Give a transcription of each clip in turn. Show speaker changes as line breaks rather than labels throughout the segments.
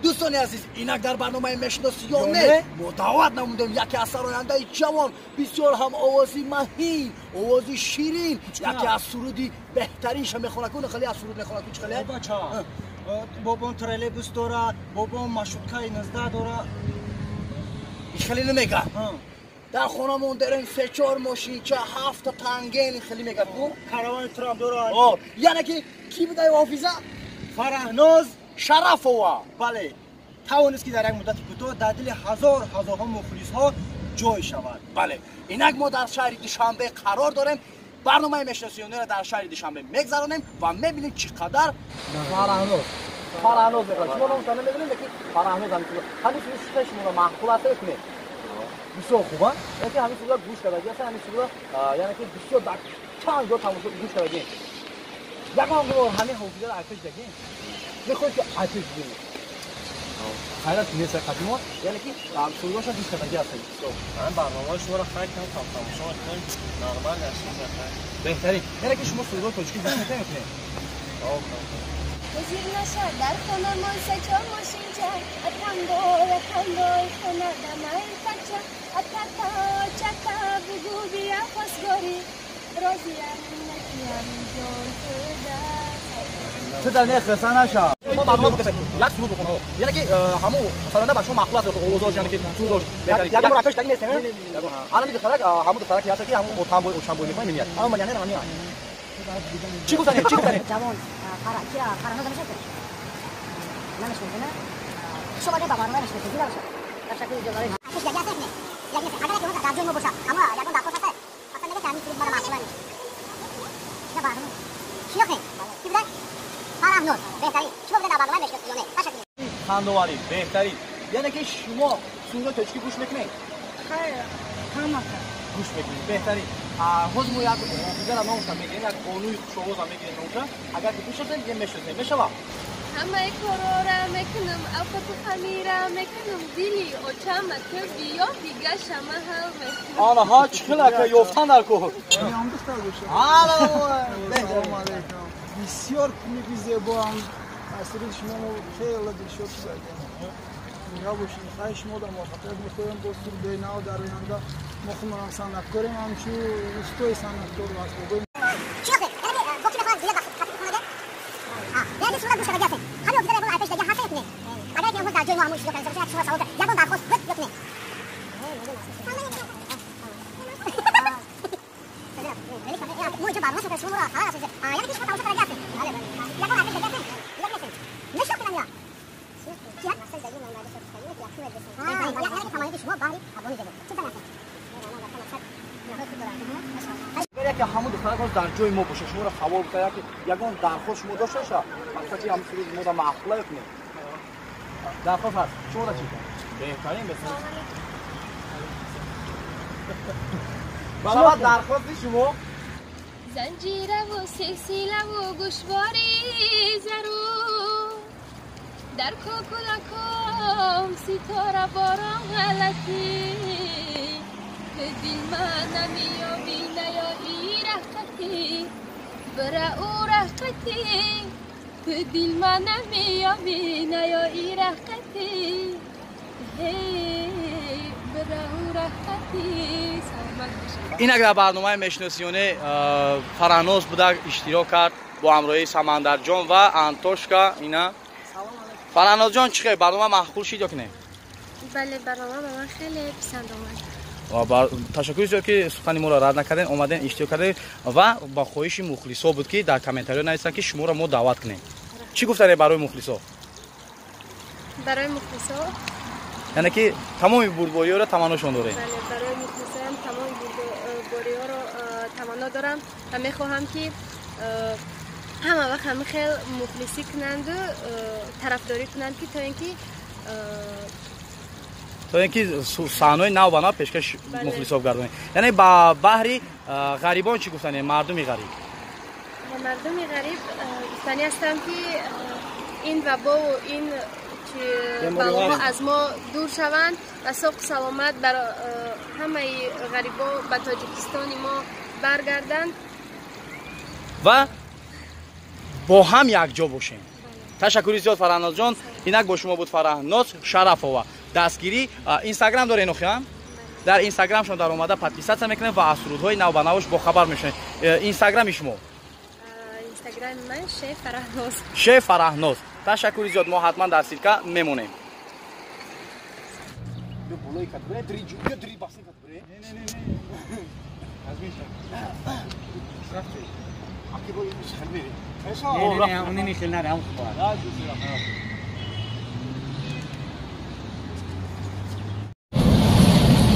دوستان عزیز اینک در برنامه میشناسیانه ما دعوت نمودیم یکی از سراینده جوان بسیار هم آوازی مهین آوازی شیرین یکی از سرودی بهترینش میخونه کنه خیلی از سرود میخونه کنه خیلی
بچا بابام ترلبوس داره بابام ماشوتکای 19 داره
خیلی نمیگه در خونمون داریم 3-4 ماشین چه 7 تنگین خیلی میگه
کاروان ترام داره
یعنی که کی بوده حافظه
فرهناز
شرفова
بله توانست که در یک مدت کوتاه در دل هزارها مخلص ها جای شود
بله اینک ما در شهر دوشنبه قرار داریم برنامه میشناسیانه را در شهر دوشنبه میگذرانیم و میبینیم چقدر فرهناز میگه شما نمیتونه میبینید که فرهناز همین چیزش شما معقولات کنه بسیار خوبه یعنی همین چیزا گوش کردید همین چیزا یعنی که بسیار در چند جا تماشا گوش کردید یکم رو همین حافظه را آتش بگین میخواید که آتش بگین حالت نیست قدیما یعنی که سویداش گوش کردید هستید
من برنامه شما را خرید کردم تماشا کنم نرمال نشین
بهترین یعنی که شما سویدا تاجیکی گوش میکنید
وزیر نشد در خونه ما 3-4 ماشین جا اتندای خونه دمای بچه اتتا چتا بگو بیا پاسگاری راضیم نکیم جان
چه در نخرسه نشد ما برنامه بکنیم یک سرود بکنم یعنی که همون مثلا بچه محفوظ است اوضاعش یعنی که سرودش بهترین یک بار آتش دیگه نیست الان میگه خرک همون دخترکی هست که همون اوتام بوی میکنه میاد اما من یعنی نمیاد چی گفتنی
جوان فرهناز نمیشه نمیشه شما نه بابا نمیشه دیگه باشه تشکر جواری آتش دیگه هست نه اگر که در جون باشه اما یکون داخل هست اصلا میگه همین چیز برای معقوله نیست نه بابا شیخه کی بده فرهناز بهترین شما بده در برنامه میشناسیانه تشکر
خندواری بهترین یعنی که شما سوره تاجیکی گوش میکنید
خیر همه
گوش میکنید بهترین حوز مو یک حافظه را ناموشا میگین یک قانوی شوز هم میگین ناموشا اگر که گوش شدن یه میشناسید میشوا
همه کارا را میکنم افت خمیره میکنم دیلی اوچم تو بیا دیگه شما هم میکنم
آنها چخلا که یفتن در کوه
هم دختر باشه
سلام
علیکم بسیار کمیکی زیبا هم اصلا شما خیلی دلشاد شدید یا باشین خواهش شما در موفقیت میخوایم دوستور بینا و در آینده ما خودمون صنعتکاریم همچو استای صنعتکار هست بگویم
شیخه یعنی گفتی بخواد زیاد خاطر کنه یعنی صورت گوش کردید همین وقتی باید آتش دیگه هست نه اگر که در جای ما همون چیزا کنیم شما سوال یکون درخواست بکنید مو اینجا برنامه شده شما را خلاص یعنی که شما تماشا کردید یکون آتش دیگه نمیشه کنم یا
اگر که همون دخترک در جای ما باشه شما را خبر بده که یگان درخواست شما داشته باشه مثلا همون سری ما را معقوله کنید درخواست هست شما را چی بهترین بسیار بابا درخواست شما
زنجیره و سلسله و گوشواری ضرور در کوکولکم ستاره باران غلطی به دل من نمیابی نیایی رحمتی برا او رحمتی به دل من نمیابی نیایی رحمتی برا او رحمتی
این اگر برنامه میشناسیانه فرهناز بوده اشتراک کرد با همراهی سمندر جان و انتوشکا اینا فرهناز جان چیه برنامه معقول شد یا نه
بله برنامه به من خیلی پسند اومد
تشکر زیاد که سخن ما را رد نکردین اومدین اشتراک کردین و با خواهش مخلصا بود که در کامنت‌ها نوشتن که شما را ما دعوت کنیم چی گفتن برای مخلصا
برای مخلصا
یعنی که تمام بردباری‌ها را تمناشون داره
بله برای مخلصا هم تمام بردباری‌ها را تمنا دارم و می‌خواهم که همه وقت همه خیلی مخلصی کنند و طرفداری کنند که تا اینکه
صحنه‌های نو بنا پیشکش مخلصا گردونید یعنی با بحری غریبان چی گفتن مردمی غریب
مردمی غریب گفتنی هستم که این وبا و این بلاها از ما دور شوند و سوق سلامت برای همه غریبا به تاجیکستان ما برگردند
و با هم یک جا باشیم. تشکر زیاد فرهناز جان. Инак бо шумо буд Фараҳноз Шарафова. Дастгирӣ Instagram доред нохиам? Дар Instagram шумо дар омада подписация мекунем ва аз сурудҳои нав ба навш бохабар мешавем. Instagram шумо?
Instagram ман Шеф Фараҳноз.
Шеф Фараҳноз. Ташаккури зиёд, мо ҳатман дар сирка мемонем.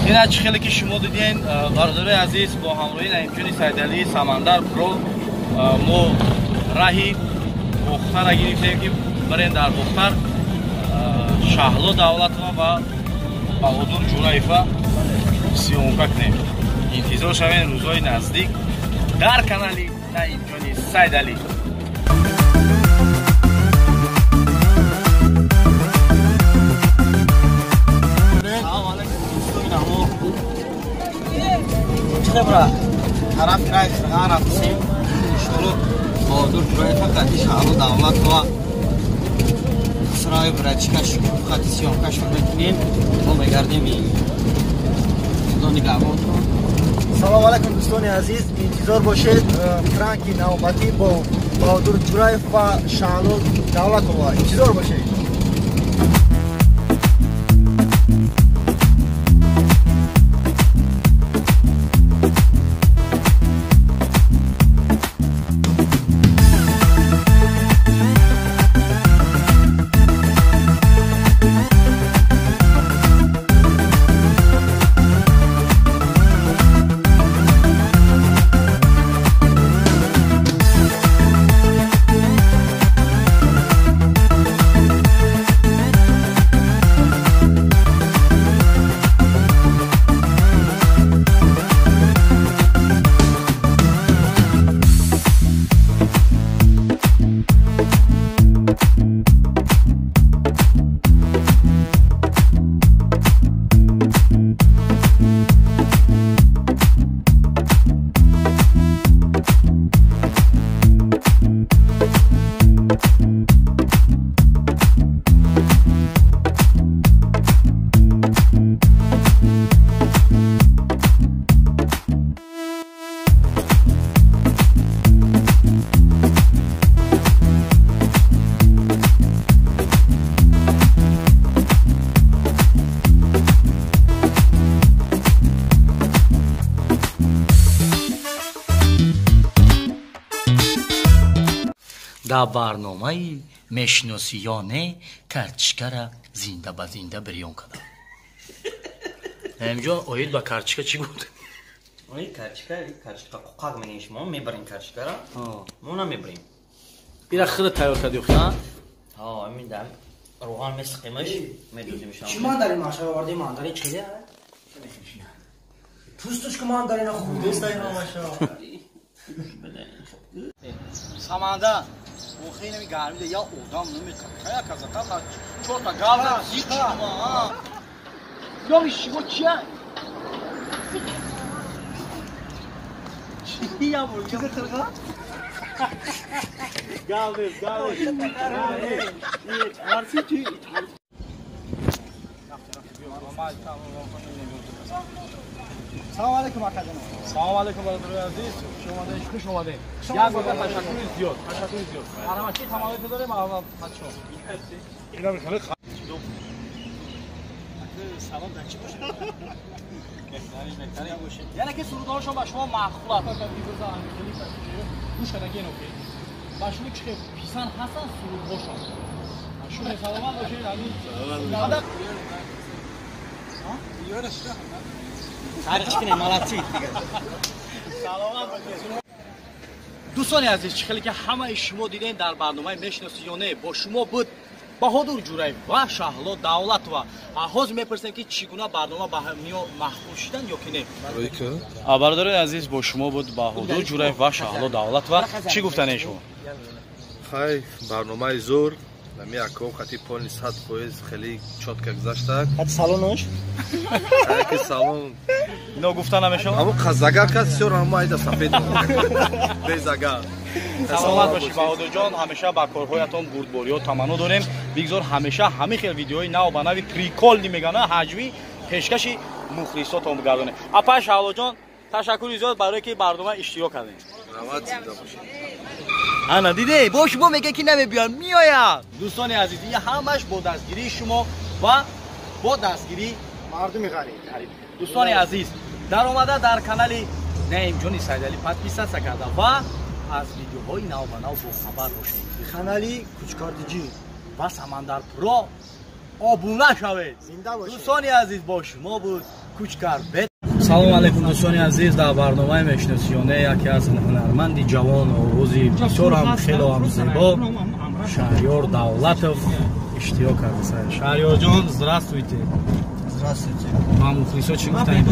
ина чӣ хеле ки шумо диден бародарои азиз бо ҳамроҳии Наимҷони Сайдалии Самандар Про мо раҳи Бухтара гирифтем ки барем дар Бухтар Шаҳло Давлатова ва Баҳодур Ҷураева сиёмка кунем. Интизор шавем рӯзҳои наздик дар канали Наимҷони Сайдалӣ.
طرف رئیس رغان رفتیم شروع بهادر جورايف قدی شهر دولت و سرای برچکش خاطی سیامکش میکنیم ما میگردیم این نگهبان.
سلام علیکم دوستان عزیز، انتظار باشید فرانکی نوبتی با بهادر جورايف و شهر دولت و انتظار باشید.
дар барномаи мешиносиёне картишкара зинда ба зинда бирён кардам. Наимҷон, оид ба картишка чӣ гуфт?
Оид картишка қуқақ мегӯем шумо мебарем картишкаро? мо намебарем.
ира хӯда тайёр кардӣ хӯда?
ҳамин дам рӯған месиқимаш медӯзим шумо.
Чӣ мандарин машаро варди мандарин чили? Пустушка мандарина хурдест ина машаро.
Саманда охи нами гармида я одам намекая як аз атам чорта гавра зичма. Ёми шиго чия? Чия бул? Чизе тирга? Гаврес. Варси чи?
Салом алейкум академ.
Салом алейкум бародарои азиз. Хуш омадед. Як бор ташаккури зиёд. Арамачи тамомият дорем аввал бачо. Ина мехале салом дар чӣ бошад? Бехтарин бошед. Яъне ки сурудҳошон ба шумо маъқул аст. Гӯш кардагин окей. Ба шумо чӣ писан ҳастан сурудҳошон? Шумо саломат бошед. Саломат.
Каричкине молодцы.
Саломат бошед. Дӯстони азиз, чӣ хеле ки ҳамаи шумо диден дар барномаи мешиносиёне бо шумо буд Баҳодур Ҷураев ва Шаҳло Давлатова. Ҳозир мепурсем ки чӣ гуна барнома ба ҳамиё маҳқул шудан ё ки не? Бародарои азиз, бо шумо буд Баҳодур Ҷураев ва Шаҳло Давлатова. Чӣ гуфтанед шумо?
хай барномаи зур нами аком хати пони 100% хеле чотка гузашта.
Хати салонош?
Ки салон
Ино гуфта намешавад?
Амо қазага ка сёр ҳама айда сафед. Без ага.
саломат бошед баҳодурҷон, ҳамеша ба корҳоятон бурдбориҳо таманно дорем. Бигзор ҳамеша ҳамин хел видеоҳои нав ба нави приколни мегана ҳаҷвӣ пешкаши мухлисотон бигардонем. Апай Шаҳлоҷон, ташаккури зиёд барое ки барнома иштирок кардем.
рават зинда бошед.
ана диде бо шумо мега ки намебиён миёяд. Дӯстони азиз, ин ҳамаш бо дастгирии шумо ва бо дастгирии
мардуми ғариб.
дӯстони азиз, даромада дар канали Наимҷони Сайдалӣ подписатсия карда ва аз видеоҳои навбанав бохабар бошед.
Канали Кучкартиҷӣ
ва Самандарпуро обуна шавед.
зинда бошед.
дӯстони азиз, бо шумо буд Кучкар бет. салому алайкум дӯстони азиз, дар барномаи мешносиёне яке аз ҳунарманди ҷавон овози бисёрам хелоам зебо Шаҳрёр Давлатов иштирок кардааст. Шаҳрёрҷон, здравствуйте.
Здравствуйте.
Ба мухлисо чӣ гуфтаед?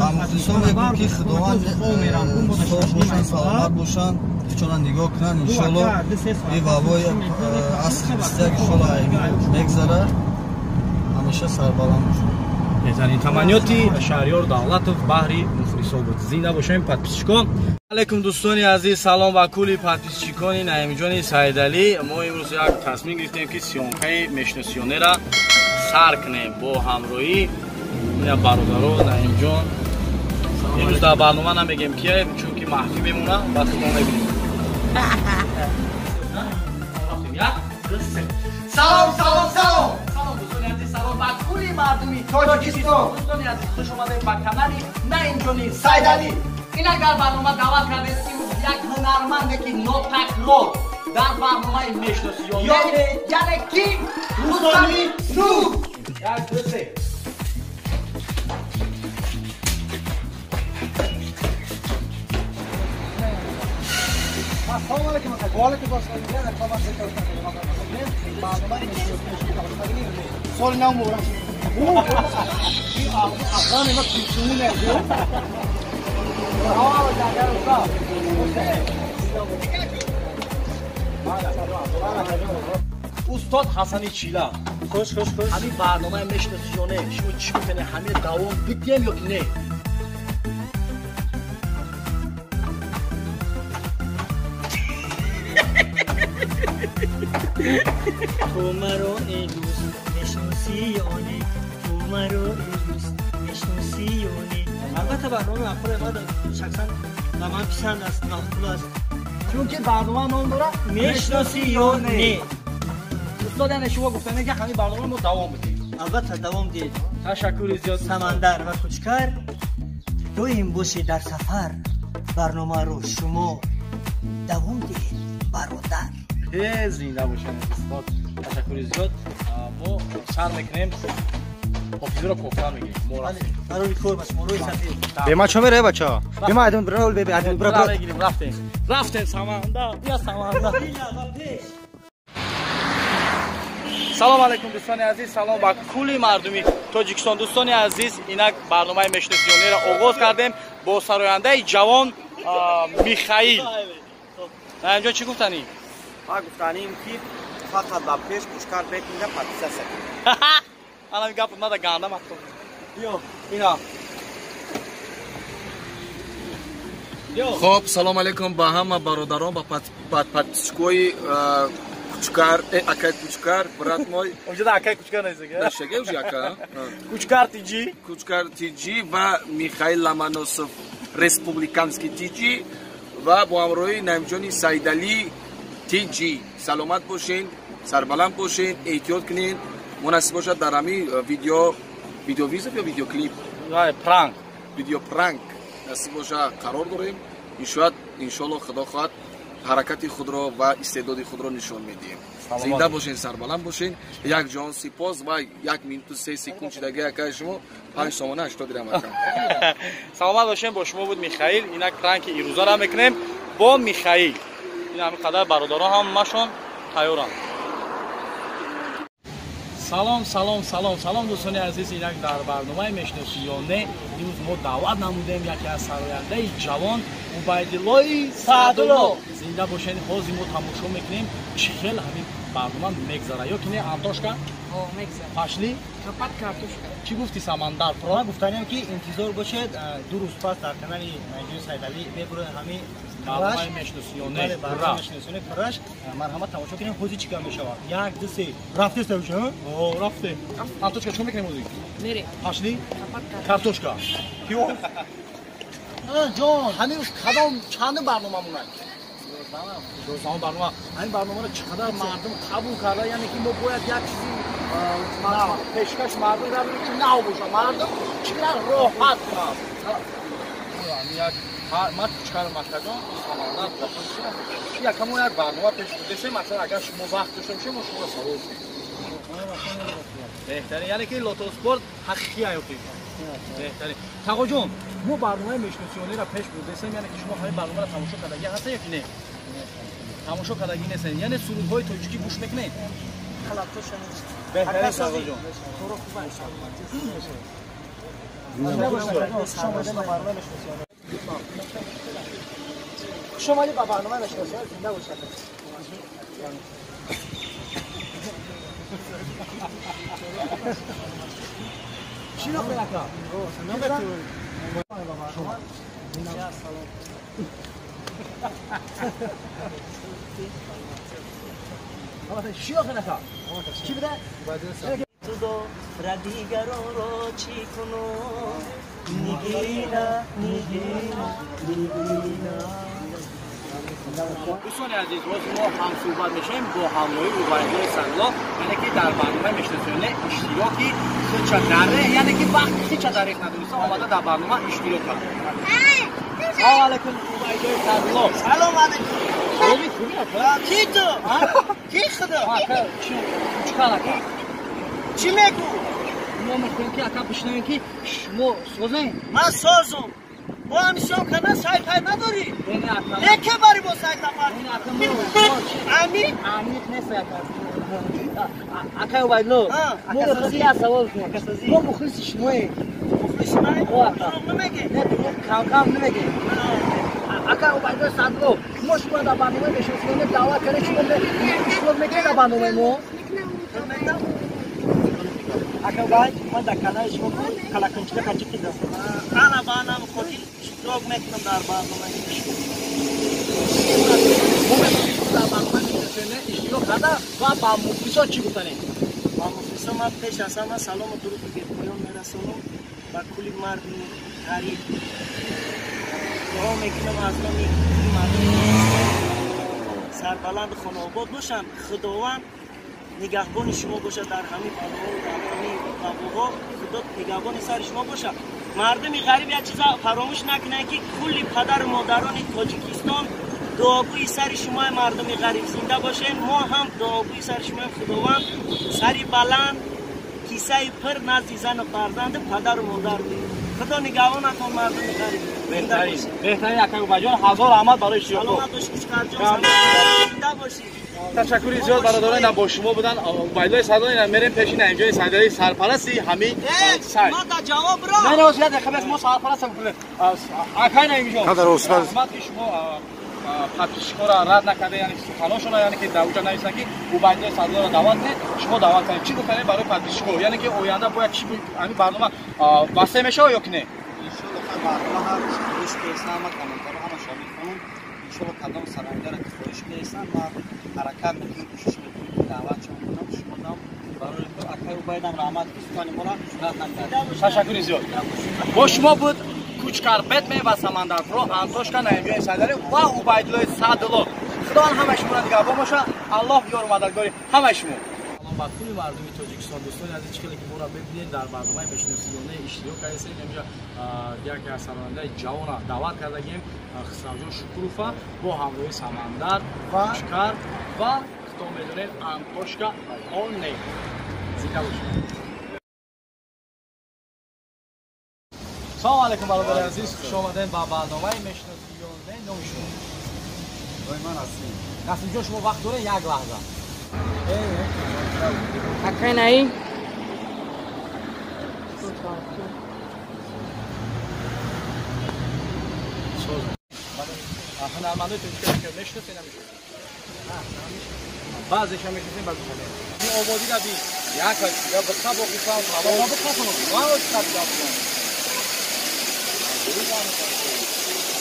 Ба мухлисо мегӯям ки худованд соҳ бошанд, саломат бошанд, чона нигоҳ кунанд. Иншоалло ин вабои асри 21 иншоалло мегзарад. ҳамеша сарбаланд бошанд.
Беҳтарин таманниёти Шаҳрёр Давлатов баҳри мухлисо буд. Зинда бошем подписчикон. Алайкум дӯстони азиз, салом ба кулли подписчикони Наимҷони Сайдалӣ. Мо имрӯз як тасмим гирифтем ки сиёнкаи мешносиёнеро сар кунем бо ҳамроҳи ина бародаро Наимҷон. имрӯз дар барнома намегем ки чунки маҳфӣ мемона, баъд шумо мебинем. Салом, салом, салом. Салом дӯстони азиз, салом ба кулли мардуми Тоҷикистон. Дӯстони азиз, хуш омадед ба канали Наимҷони Сайдалӣ. Инак дар барнома даъват кардем имрӯз як ҳунарманде ки нотакрор дар барномаи мешносиёне, яъне ки Рустами Нур. Як дӯсе.
Assalomu alaykum. Qo'lga boshlangan informatsiya ko'rsatib ma'lumot so'lnam bo'lar. Aqran nima tushunmaydi.
Устод Ҳасани Чила. Хуш. Ҳамин барномаи мешносиёне шумо чӣ гуфтаед? ҳамин давом бидем ё ки не?
تو مرا امروز مشناسیانه تو مرا امروز مشناسیانه البته برنامه مقبول ما شخصا به من پسند است مقبول است
چونکه برنامه نام داره
مشناسیانه
استاد یعنی شما گفتن که همین برنامه ما دوام بدیم.
البته دوام دید.
تشکر زیاد.
سمندر و کوچکر دویم باشی در سفر برنامه رو شما دوام دید برادر.
زنده باشین استاد. تشکر زیاد. ما سر میکنیم حافظی رو کوفته میگیم.
برای کور باش موروی سفید.
به ما چه میره بچه‌ها؟ به ما ادم برول به ادم برول.
رفتیم سمندر. یا سمندر. салом алайкум дӯстони азиз, салом ба кулли мардуми Тоҷикистон. дӯстони азиз, инак барномаи мешносиёнеро оғоз кардем бо сарояндаи ҷавон Михаил. Наимҷон чӣ гуфтанӣ?
Ма гуфтаним ки фақат ба пеш Кучкар бет мега подписатсия кунед.
Ана гап нада ганда мактуб. Биё, ина.
Хоб, салом алейкум ба ҳама бародарон, ба подписчикои Кучкар, акай Кучкар, брат мой.
Оҷада акай Кучкар нестага?
Нешага уж ака.
Кучкар тиҷи.
Кучкар тиҷи ва Михаил Ломоносов республиканский тиҷи ва бо ҳамроҳи Наимҷони Сайдалӣ тиҷи. Саломат бошен, сарбаланд бошен, эҳтиёт кунен. Мунасиб бошад дар ҳамин видеовизов ё видеоклип.
Пранк.
Видео пранк. Насиб бошад қарор дорем. Иншоалло худо хоҳад ҳаракати худро ва истеъдоди худро нишон медиҳем. Зинда бошен, сарбаланд бошен. Як ҷон сипос ва 1 минуту 3 секунд чидаги акай шумо 5 сомона 80 дирҳам акам.
Саломат бошен, бо шумо буд Михаил. Инак пранки ирӯзаро мекунем бо Михаил. Ин ҳамин қадар бародарон ҳамашон тайёранд. салом дӯстони азиз, инак дар барномаи мешносиёне имрӯз мо даъват намудем яке аз сарояндаи ҷавон Убайдиллои Саъдулло. Зинда бошен, ҳозир мо тамошо мекунем чӣ хел ҳамин барнома мегзара ё ки не антошка пашли чӣ гуфти самандар про
من گفتنیم که انتظار باشد دو روز پس در کانال نایجوری سیدعلی ببره همین
барномаи мешносиёне
برنامه مشناسیونه پرش مرحمت تماشا کنیم حوزی چیکار میشود یک دو سه رفته استوشه
о рафте антошка чӣ мекунем ҳозир
میریم
пашли картошка
جان همین کدام چند برنامه مونن
روزنامه برنامه
این برنامه رو چقدر مردم قبول کرده یعنی که ما باید یک چیزی پیشکش مردم رو بدیم که نه باشه مردم چقدر راحت کنه
یک من چیکار می‌کردم سامانه باشه یکم یک برنامه پیش بودیم مثلا اگر شما وقت داشته باشید ما شما سوال بهتره یعنی که لوتو اسپورت حقیقی حیاتی بهتره تقو جون ما برنامه میشناسیونی را پیش بردیم یعنی که شما همین برنامه را تماشا کردگی هست یا نه تماشا کردگی نیستین یعنی سرودهای تاجیکی گوش میکنید بهتره تقو جون
شمالی با برنامه مشناسیون زنده باشد چی رو بلکه؟ چی رو بلکه؟ چی بده؟
تو دو دیگران را چی کنو نگینا
دوستان عزیز روز ما هم صحبت میشیم با همراهی عبیدالله صدلا یعنی که در برنامه مشناسیونه اشتراکی چه دره یعنی که وقتی چه دریق ندونسته آمده در برنامه اشتراک کرد سلام علیکم عبیدالله صدلا
سلام علیکم
خوبی خوبی
کی تو؟ کی خدا؟
چی کار اکا؟
چی میگو؟
ما میکنیم که اکا بشنویم که شما سازین
من سازم با همیشون کنه سایت های نداری
بینی اکا
لیکه باری با سایت نفر
بینی اکا
امین؟
عمیق نیست اکا عبیدالله ما بخصی از سوال کنیم ما مخلص شماییم
مخلص من؟ دروغ نمیگه
نه کم نمیگه اکا عبیدالله صدلا ما شما در برنامه مشناسیونه دعوت کنه شما اشتراک میکنید در برنامه ما
اکا باید من در کانال شما کلاکنچکه کچکی دارم انا بانم خودی اشتراک میکنم در برنامه
در برنامه مشناسیونه اشتراک کرده و با مخلصا چی گفتنیم؟
با مخلصا من پیش از همه سلام و درود به پایان میرسونم و کلی مردم غریب دعا میکنم از نام سربلند خانواباد باشن خداوند نگهبان شما باشه در همین بلاها و در همین قبوها خدا نگهبان سر شما باشه مردم غریب یک چیزا فراموش نکنن که کلی پدر و مادران تاجیکستان دعاگوی سر شما مردم غریب زنده باشین ما هم دعاگوی سر شما خداوند سری بلند کیسه پر نزد زن و فرزند پدر و مادر خدا نگهبان نکن مردم غریب
بهترین اکا بجان هزار احمد برای اشتراک
سلامت باشید زنده باشید
تشکری زیاد برادران با شما بودن عبیدالله صدلا میریم پیش نایجوری سیدعلی سرپرستی همین سایت
ما در جواب را
نه نه زیاد خبر ما سرپرست کنیم اکای نایجوری
قدر استاد
خدمت شما پاتیشکو را رد نکرده یعنی سخنانشون یعنی که در اونجا نوشتن که عبیدالله صدلا را دعوت کنید شما دعوت کنید چی گفتن برای پاتیشکو یعنی که آینده باید چی همین برنامه بسته میشه یا که نه
برنامه هر روش که اسلام کامنتار همه شامل کنم انشالله قدم سرانجام که خواهش میرسن و حرکت میکنیم کوشش میکنیم دعوت شما کنم شما دام برای اکای عبیدم رحمت کنیم مولا رد نکرد
تشکر زیاد با شما بود کوچکار بتمه و سمندر پرو انتوشکا نایجوری سیدعلی و عبیدالله صدلا خدا همه شما را نگهبان باشه الله یار و مددگاری همه شما با کلی مردم تاجیکستان دوستان عزیز که ما را ببینید در برنامه مشناسیونه اشتراک کردیم اینجا یک از سراننده جوان دعوت کردیم خسروجان شکروفا با همراهی سمندر و کوچکار و خدا میدونید انتوشکا اون نی زنده باشید سلام علیکم برادر عزیز خوش آمدین با برنامه مشناسیونه نام شما
من هستیم
قاسم جان شما وقت داره یک لحظه
اکای نایی
هنرمندای تاجیکی که میشناسین نمیشه
بعضش هم می‌کنیم بعضش هم این آبادی نبی یک کاش یا به خب بخوام هوا بخوام ما رو خط دادم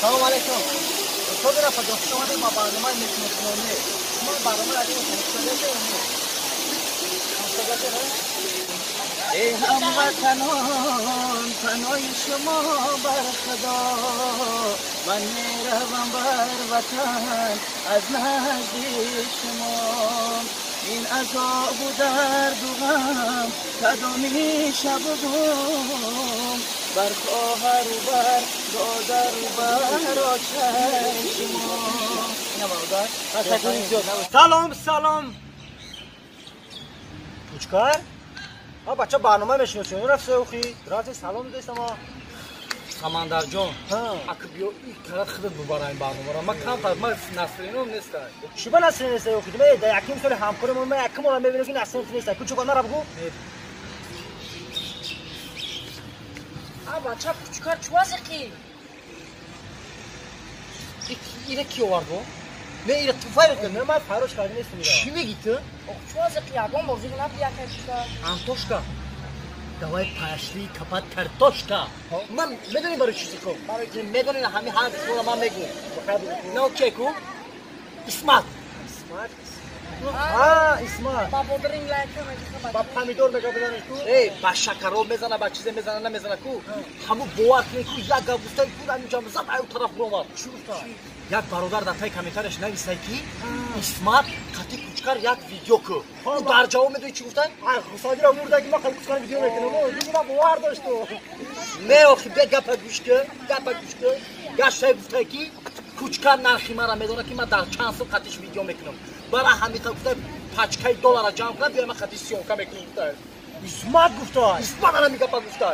سلام علیکم تو برا فدراسیون اومدیم ما برنامه می‌کنیم ما برنامه را دیدیم ای هموطنان پناه شما بر خدا من میروم بر وطن از نزد شما این عذاب و درد و غم کدامی شب و بوم بر خواهر و بر دادر و بر آشن شما
سلام کوچکار بچه برنامه میشنو چون رفت سوخی رفت سلام داشتم
سمندر جان اگه بیا این کارت خودت ببر این برنامه را من کم تا من نسرینم نیست
چی با نسرین نیست سوخی من در یکی مثل همکارم من یکی مورد میبینم که نسرین نیست کوچکار نرا بگو
بچه کوچکار چوازی کی اینه کی آورد با؟ نه اینه تو فایل کنه
من فروش کردی نیستم
چی میگی تو؟
چوازی کی اگه موضوع نبیا که
انتوشکا دوای پشلی کپات کرتوشکا من میدونی برای چیزی کن برای که میدونی همین حد رو من میگم نه اوکی کو اسمت
اسمت
با پودرینگ لایک با پامیدور میگه بدنش کو ای با شکرو میزنه با چیز میزنه نمیزنه کو همو بوات کو یا گوستای کو اینجا مزد اون طرف برو یک برادر در پای کامنتارش نویسه کی اسمت قطی کوچکار یک ویدیو کو او در جواب میدونی چی گفتن
خسادی را مورد که ما خیلی کوچکار ویدیو میکنم دیگه باور داشت تو
نه آخه بیا گپ گوش که گشته گفته کی کوچکار نرخی مرا میدونه که من در چند سال قطیش ویدیو میکنم برای همین گفته پچکای دلار جمع کنم بیا من قطی سیونکا میکنم گفته
اسمت گفته
اسمت را میگه گفته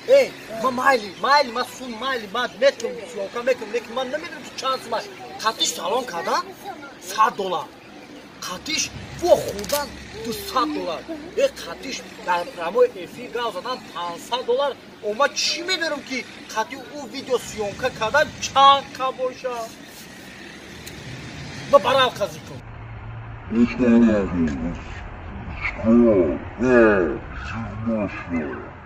ای ما مایلی ما سون مایلی ما میکنم سیونکا میکنم لیکن من نمیدونم که چند سال قطیش سالون کردن $100 قطیش بو خوردن $200 ای قطیش در پراموی افی گاو زدن $500 او ما چی میدونم که قطی او ویدیو سیونکا کردن چند که باشه ما برای قضی کن
Let's go.